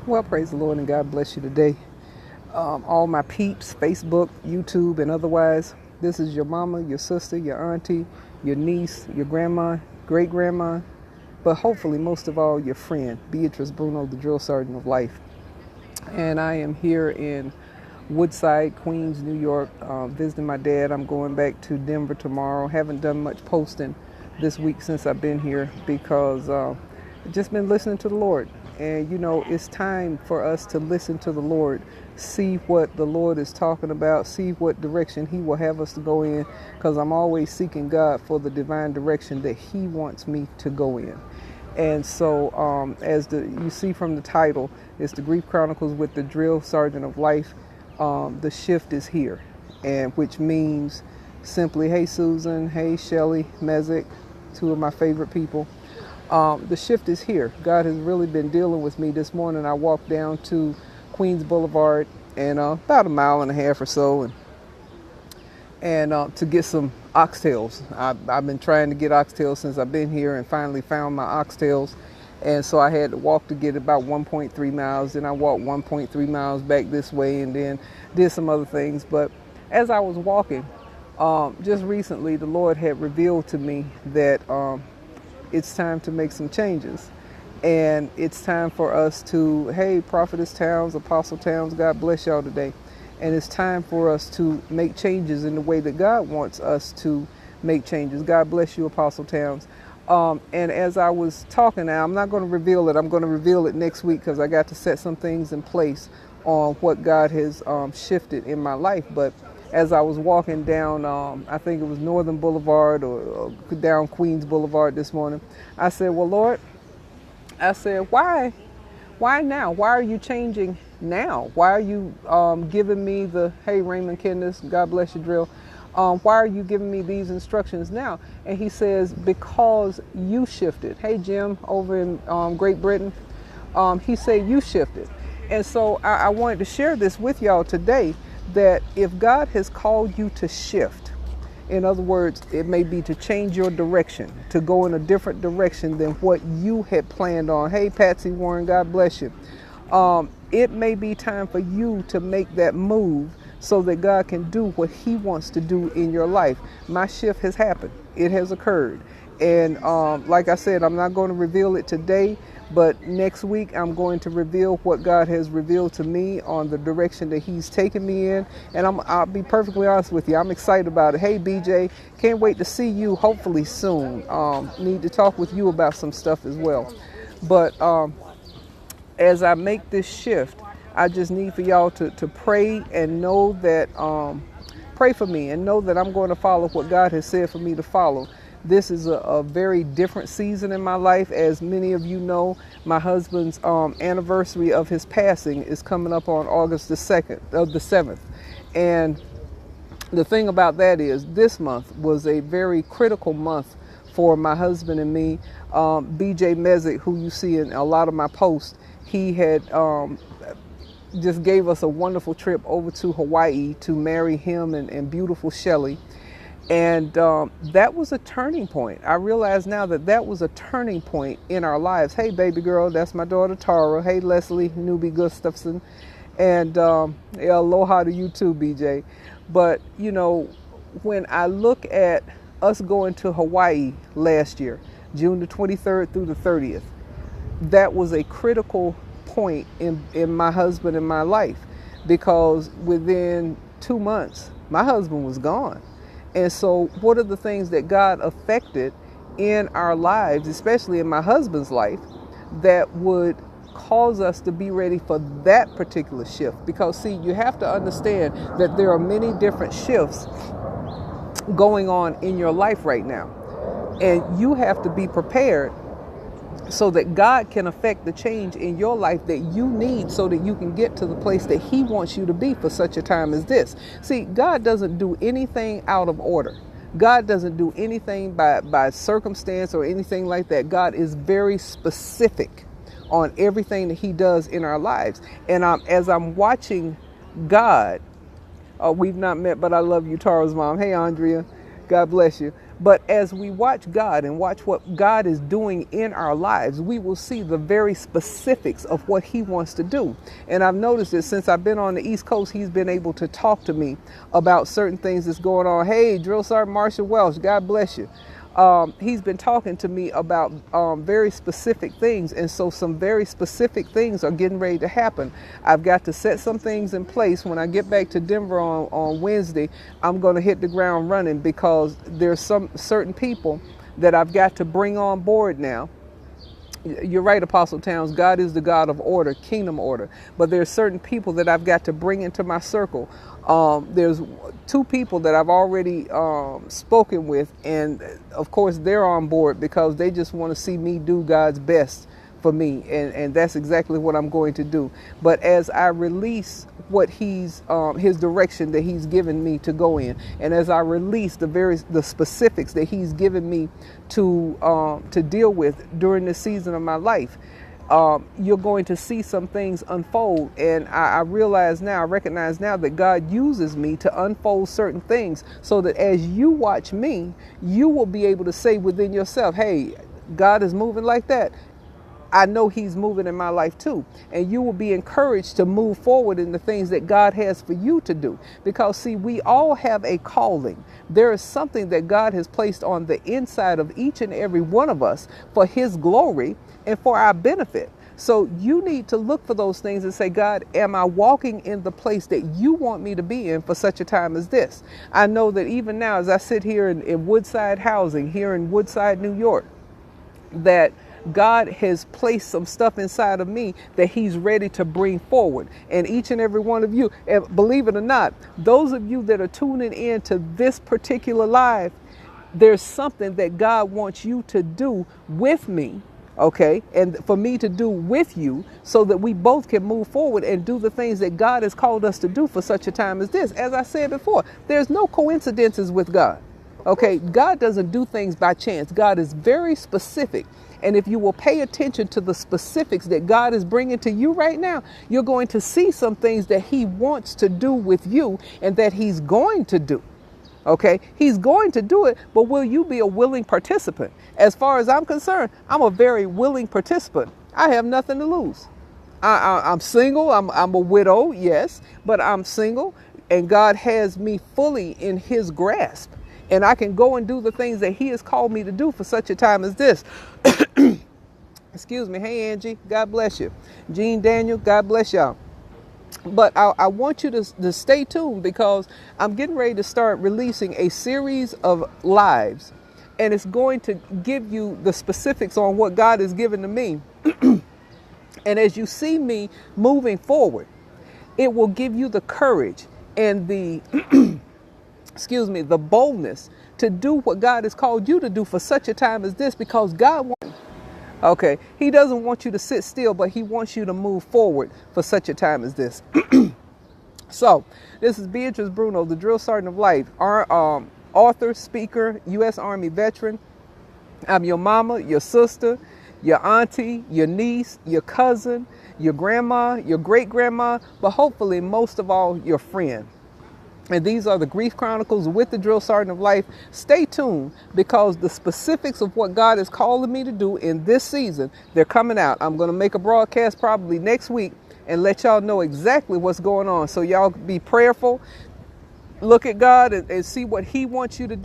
Well, praise the Lord and God bless you today. All my peeps, Facebook, YouTube, and otherwise. This is your mama, your sister, your auntie, your niece, your grandma, great grandma, but hopefully most of all, your friend, Beatrice Bruno, the drill sergeant of life. And I am here in Woodside, Queens, New York, visiting my dad. I'm going back to Denver tomorrow. Haven't done much posting this week since I've been here because I've just been listening to the Lord. And you know, it's time for us to listen to the Lord, see what the Lord is talking about, see what direction He will have us to go in, because I'm always seeking God for the divine direction that He wants me to go in. And so, as you see from the title, it's the Grief Chronicles with the Drill Sergeant of Life. The shift is here, and which means simply, hey Susan, hey Shelly, Mezek, two of my favorite people. The shift is here. God has really been dealing with me. This morning I walked down to Queens Boulevard and about a mile and a half or so, and to get some oxtails. I've been trying to get oxtails since I've been here and finally found my oxtails. And so I had to walk to get about 1.3 miles. Then I walked 1.3 miles back this way and then did some other things. But as I was walking, just recently the Lord had revealed to me that it's time to make some changes. And it's time for us to, hey, Prophetess Towns, Apostle Towns, God bless y'all today. And it's time for us to make changes in the way that God wants us to make changes. God bless you, Apostle Towns. And as I was talking now, I'm not going to reveal it. I'm going to reveal it next week because I got to set some things in place on what God has shifted in my life. But as I was walking down, I think it was Northern Boulevard or down Queens Boulevard this morning, I said, well, Lord, I said, why now? Why are you changing now? Why are you giving me the, hey, Raymond Kendis, God bless you, drill. Why are you giving me these instructions now? And he says, because you shifted. Hey, Jim, over in Great Britain. He said, you shifted. And so I wanted to share this with y'all today, that if God has called you to shift, in other words, it may be to change your direction, to go in a different direction than what you had planned on. Hey, Patsy Warren, God bless you. It may be time for you to make that move so that God can do what He wants to do in your life. My shift has happened. It has occurred. And like I said, I'm not going to reveal it today, but next week I'm going to reveal what God has revealed to me on the direction that He's taken me in. And I'll be perfectly honest with you. I'm excited about it. Hey, BJ, can't wait to see you hopefully soon. Need to talk with you about some stuff as well. But as I make this shift, I just need for y'all to pray and know that, pray for me and know that I'm going to follow what God has said for me to follow. This is a very different season in my life. As many of you know, my husband's anniversary of his passing is coming up on August the 7th. And the thing about that is this month was a very critical month for my husband and me. BJ Mezek, who you see in a lot of my posts, he had just gave us a wonderful trip over to Hawaii to marry him and beautiful Shelly. And that was a turning point. I realize now that was a turning point in our lives. Hey, baby girl, that's my daughter Tara. Hey, Leslie Newby Gustafson. And aloha to you too, BJ. But, you know, when I look at us going to Hawaii last year, June the 23rd through the 30th, that was a critical point in my husband and my life, because within 2 months, my husband was gone. And so what are the things that God affected in our lives, especially in my husband's life, that would cause us to be ready for that particular shift? Because see, you have to understand that there are many different shifts going on in your life right now. And you have to be prepared so that God can affect the change in your life that you need so that you can get to the place that He wants you to be for such a time as this. See, God doesn't do anything out of order. God doesn't do anything by circumstance or anything like that. God is very specific on everything that He does in our lives. And as I'm watching God, we've not met, but I love you, Tara's mom. Hey, Andrea. God bless you. But as we watch God and watch what God is doing in our lives, we will see the very specifics of what he wants to do. And I've noticed that since I've been on the East Coast, he's been able to talk to me about certain things that's going on. Hey, Drill Sergeant Marshall Welch, God bless you. He's been talking to me about very specific things. And so some very specific things are getting ready to happen. I've got to set some things in place. When I get back to Denver on Wednesday, I'm going to hit the ground running, because there's some certain people that I've got to bring on board now. You're right, Apostle Towns. God is the God of order, kingdom order. But there's certain people that I've got to bring into my circle. There's 2 people that I've already spoken with. And of course, they're on board because they just want to see me do God's best for me. And that's exactly what I'm going to do. But as I release what his direction that he's given me to go in, and as I release the specifics that he's given me to deal with during this season of my life, you're going to see some things unfold. And I recognize now that God uses me to unfold certain things, so that as you watch me, you will be able to say within yourself, hey, God is moving like that. I know he's moving in my life too. And you will be encouraged to move forward in the things that God has for you to do. Because see, we all have a calling. There is something that God has placed on the inside of each and every one of us for his glory and for our benefit. So you need to look for those things and say, God, am I walking in the place that you want me to be in for such a time as this? I know that even now, as I sit here in Woodside Housing, here in Woodside, New York, that God has placed some stuff inside of me that he's ready to bring forward. And each and every one of you, and believe it or not, those of you that are tuning in to this particular live, there's something that God wants you to do with me. Okay. And for me to do with you, so that we both can move forward and do the things that God has called us to do for such a time as this. As I said before, there's no coincidences with God. Okay. God doesn't do things by chance. God is very specific. And if you will pay attention to the specifics that God is bringing to you right now, you're going to see some things that he wants to do with you and that he's going to do. Okay, he's going to do it, but will you be a willing participant? As far as I'm concerned, I'm a very willing participant. I have nothing to lose. I'm single. I'm a widow, yes, but I'm single, and God has me fully in his grasp. And I can go and do the things that he has called me to do for such a time as this. Excuse me. Hey, Angie. God bless you. Jean Daniel. God bless y'all. But I want you to stay tuned, because I'm getting ready to start releasing a series of lives. And it's going to give you the specifics on what God has given to me. And as you see me moving forward, it will give you the courage and the the boldness to do what God has called you to do for such a time as this, because God wants. Okay, he doesn't want you to sit still, but he wants you to move forward for such a time as this. So, this is Beatrice Bruno, the Drill Sergeant of Life, our author, speaker, U.S. Army veteran. I'm your mama, your sister, your auntie, your niece, your cousin, your grandma, your great-grandma, but hopefully most of all, your friend. And these are the Grief Chronicles with the Drill Sergeant of Life. Stay tuned, because the specifics of what God is calling me to do in this season, they're coming out. I'm going to make a broadcast probably next week and let y'all know exactly what's going on. So y'all be prayerful, look at God and see what he wants you to do.